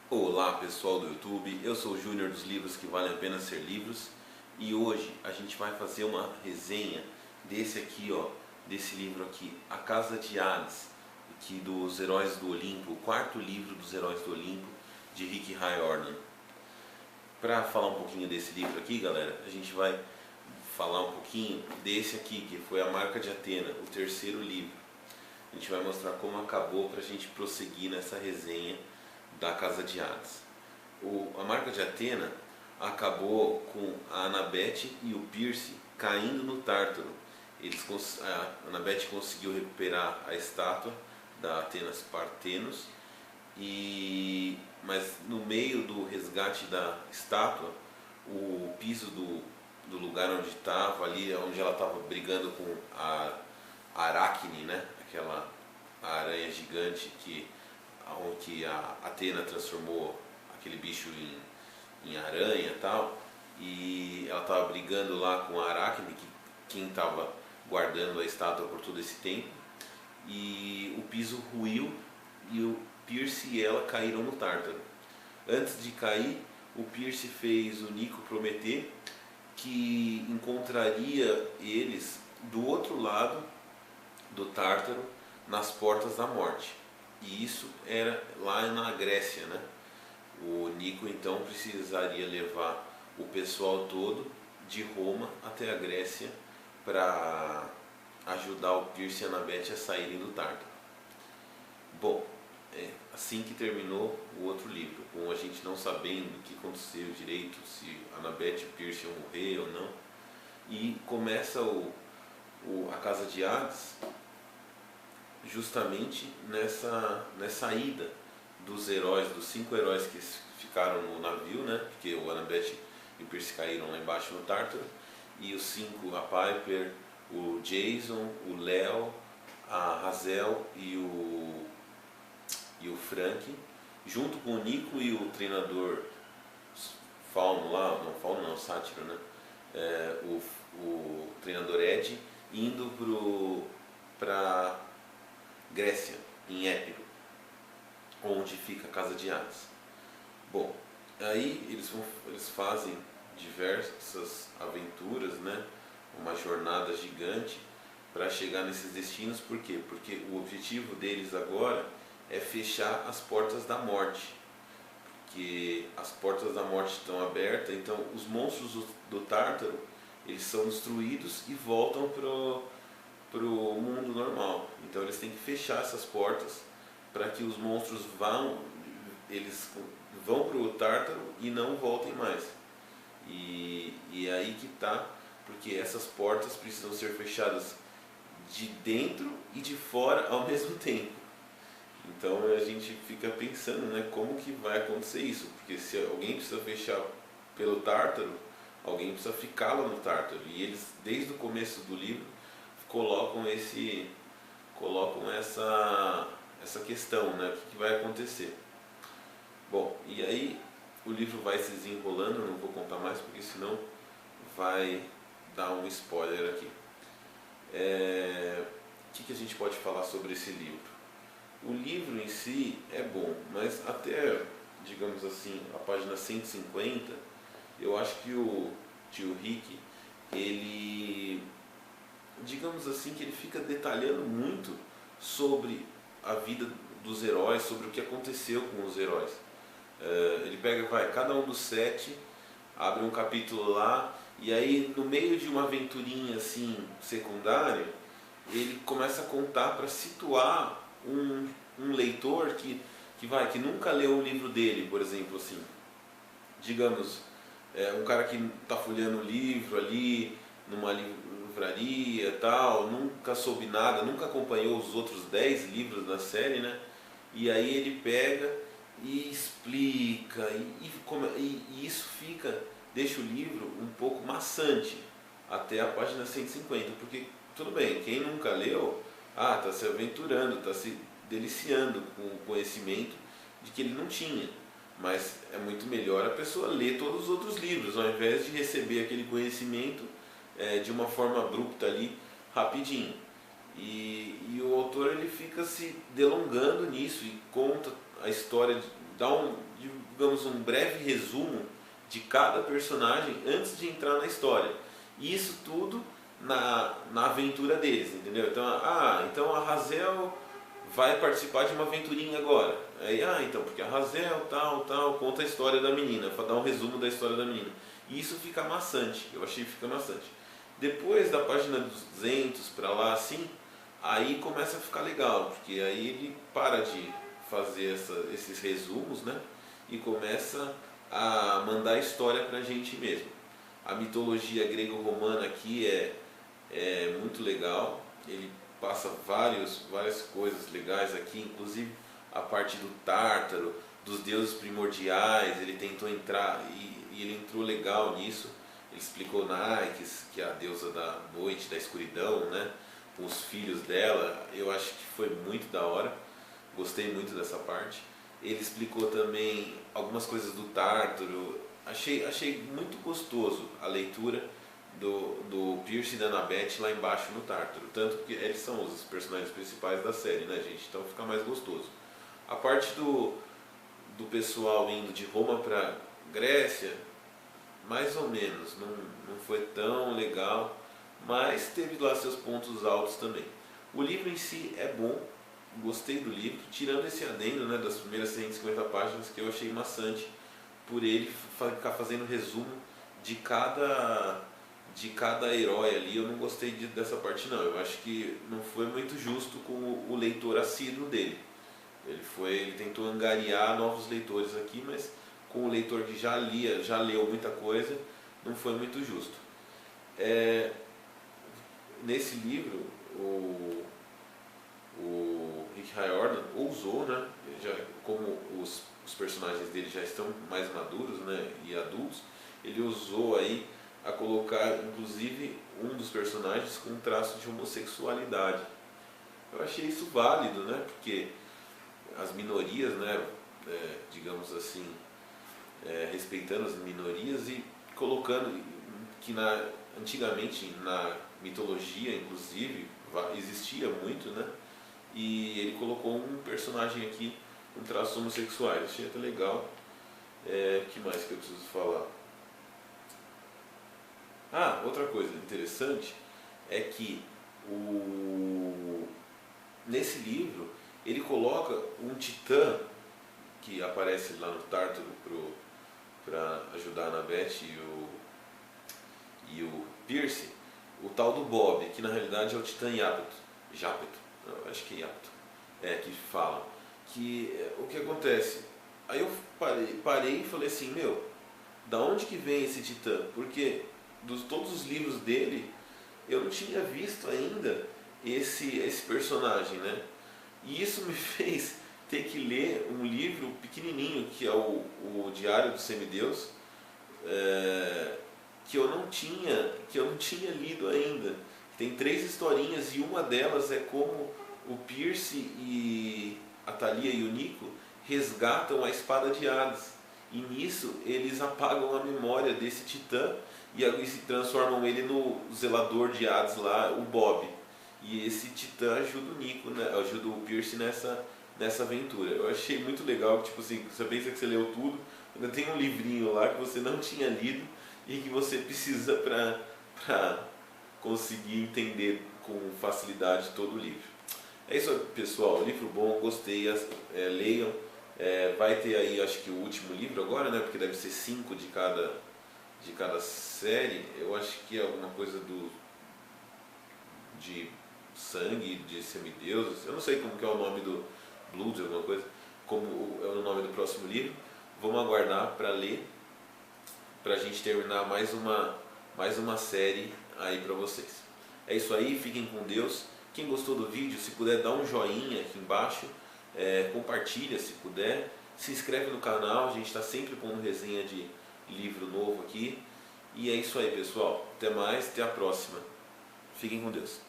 Olá pessoal do YouTube, eu sou o Júnior dos livros que valem a pena ser livros e hoje a gente vai fazer uma resenha desse aqui, ó, desse livro aqui, A Casa de Hades, aqui dos Heróis do Olimpo, o quarto livro dos Heróis do Olimpo de Rick Riordan. Para falar um pouquinho desse livro aqui, galera, a gente vai falar um pouquinho desse aqui, que foi A Marca de Atena, o terceiro livro. A gente vai mostrar como acabou para a gente prosseguir nessa resenha da Casa de Hades. A Marca de Atena acabou com a Annabeth e o Percy caindo no Tártaro. A Annabeth conseguiu recuperar a estátua da Atenas Partenos, mas no meio do resgate da estátua, o piso do lugar onde estava, ali onde ela estava brigando com a Aracne, né? Aquela aranha gigante que a Atena transformou aquele bicho em aranha e tal, e ela estava brigando lá com a Aracne, quem estava guardando a estátua por todo esse tempo, e o piso ruiu e o Percy e ela caíram no Tártaro. Antes de cair, o Percy fez o Nico prometer que encontraria eles do outro lado do Tártaro, nas portas da morte. E isso era lá na Grécia, né? O Nico então precisaria levar o pessoal todo de Roma até a Grécia para ajudar o Percy e a Annabeth a saírem do Tártaro. Bom, é assim que terminou o outro livro, com a gente não sabendo o que aconteceu direito, se a Annabeth e o Percy iam morrer ou não. E começa a Casa de Hades justamente nessa ida dos heróis, dos 5 heróis que ficaram no navio, né? Porque o Annabeth e o Percy caíram lá embaixo no Tártaro, e os 5, a Piper, o Jason, o Léo, a Razel e o Frank, junto com o Nico e o treinador Fauno lá, não Fauno não, Sátiro, né? O treinador Ed, indo para Grécia, em Épiro, onde fica a Casa de Hades. Bom, aí eles fazem diversas aventuras, né? Uma jornada gigante para chegar nesses destinos. Por quê? Porque o objetivo deles agora é fechar as portas da morte, porque as portas da morte estão abertas, então os monstros do Tártaro, eles são destruídos e voltam para o mundo normal. Então eles têm que fechar essas portas para que os monstros vão para o Tártaro e não voltem mais. E aí que tá, porque essas portas precisam ser fechadas de dentro e de fora ao mesmo tempo. Então a gente fica pensando, né, como que vai acontecer isso, porque se alguém precisa fechar pelo Tártaro, alguém precisa ficar lá no Tártaro. E eles, desde o começo do livro, colocam essa questão, né? O que vai acontecer. Bom, e aí o livro vai se desenrolando, não vou contar mais porque senão vai dar um spoiler aqui. O que a gente pode falar sobre esse livro? O livro em si é bom, mas até, digamos assim, a página 150, eu acho que o tio Rick, ele, digamos assim, que ele fica detalhando muito sobre a vida dos heróis, sobre o que aconteceu com os heróis. Ele pega, cada um dos 7, abre um capítulo lá, e aí no meio de uma aventurinha assim secundária, ele começa a contar para situar um leitor que nunca leu o livro dele, por exemplo, assim, digamos, um cara que está folheando o livro ali numa livraria e tal, nunca soube nada, nunca acompanhou os outros 10 livros da série, né? E aí ele pega e explica, e isso deixa o livro um pouco maçante até a página 150, porque tudo bem, quem nunca leu, está se aventurando, está se deliciando com o conhecimento de que ele não tinha. Mas é muito melhor a pessoa ler todos os outros livros, ao invés de receber aquele conhecimento de uma forma abrupta ali, rapidinho. E o autor ele fica se delongando nisso e conta a história dá digamos, um breve resumo de cada personagem antes de entrar na história. E isso tudo na aventura deles, entendeu? Então a Hazel vai participar de uma aventurinha agora. Aí, então, porque a Hazel, tal, conta a história da menina, dá um resumo da história da menina. E isso fica maçante, eu achei que fica maçante. Depois da página 200 para lá, assim, aí começa a ficar legal, porque aí ele para de fazer esses resumos, né? E começa a mandar a história pra gente mesmo. A mitologia grego-romana aqui é muito legal, ele passa várias coisas legais aqui, inclusive a parte do Tártaro, dos deuses primordiais, ele tentou entrar e ele entrou legal nisso. Ele explicou Nike, que é a deusa da noite, da escuridão, né? Com os filhos dela, eu acho que foi muito da hora, gostei muito dessa parte. Ele explicou também algumas coisas do Tártaro, achei muito gostoso a leitura do Pierce e da Annabeth lá embaixo no Tártaro, tanto que eles são os personagens principais da série, né, gente? Então fica mais gostoso. A parte do pessoal indo de Roma para Grécia, mais ou menos, não foi tão legal, mas teve lá seus pontos altos também. O livro em si é bom, gostei do livro, tirando esse adendo, né, das primeiras 150 páginas que eu achei maçante, por ele ficar fazendo resumo de cada herói ali. Eu não gostei dessa parte não, eu acho que não foi muito justo com o leitor assíduo dele. Ele tentou angariar novos leitores aqui, mas com o leitor que já leu muita coisa, não foi muito justo. Nesse livro, o Rick Riordan ousou, né? Como os personagens dele já estão mais maduros, né, e adultos, ele ousou aí a colocar inclusive um dos personagens com um traço de homossexualidade. Eu achei isso válido, né? Porque as minorias, né, digamos assim, respeitando as minorias e colocando que antigamente na mitologia inclusive existia muito, né? E ele colocou um personagem aqui com traços homossexuais. Achei até legal. Que mais que eu preciso falar? Outra coisa interessante é que nesse livro ele coloca um titã que aparece lá no Tártaro para ajudar a Annabeth e o Pierce, o tal do Bob, que na realidade é o titã Jápeto, acho que é Jápeto, que falam. O que acontece? Aí eu parei e falei assim, da onde que vem esse titã? Porque todos os livros dele eu não tinha visto ainda esse personagem, né? E isso me fez ter que ler um livro pequenininho, que é o Diário do Semideus, que eu não tinha lido ainda. Tem 3 historinhas e uma delas é como o Pierce e a Thalia e o Nico resgatam a espada de Hades. E nisso eles apagam a memória desse titã e se transformam ele no zelador de Hades lá, o Bob. E esse titã ajuda o Nico, né? Ajuda o Pierce nessa aventura. Eu achei muito legal, tipo assim, você pensa que você leu tudo, ainda tem um livrinho lá que você não tinha lido e que você precisa para conseguir entender com facilidade todo o livro. É isso, pessoal. Livro bom, gostei. Leiam. Vai ter aí, acho que o último livro agora, né? Porque deve ser 5 de cada série. Eu acho que é alguma coisa de sangue, de semideuses. Eu não sei como que é o nome do Blood, alguma coisa. Como é o nome do próximo livro. Vamos aguardar para ler, para a gente terminar mais uma série aí para vocês. É isso aí, fiquem com Deus. Quem gostou do vídeo, se puder dar um joinha aqui embaixo, compartilha se puder, se inscreve no canal, a gente está sempre pondo resenha de livro novo aqui. E é isso aí, pessoal. Até mais, até a próxima. Fiquem com Deus.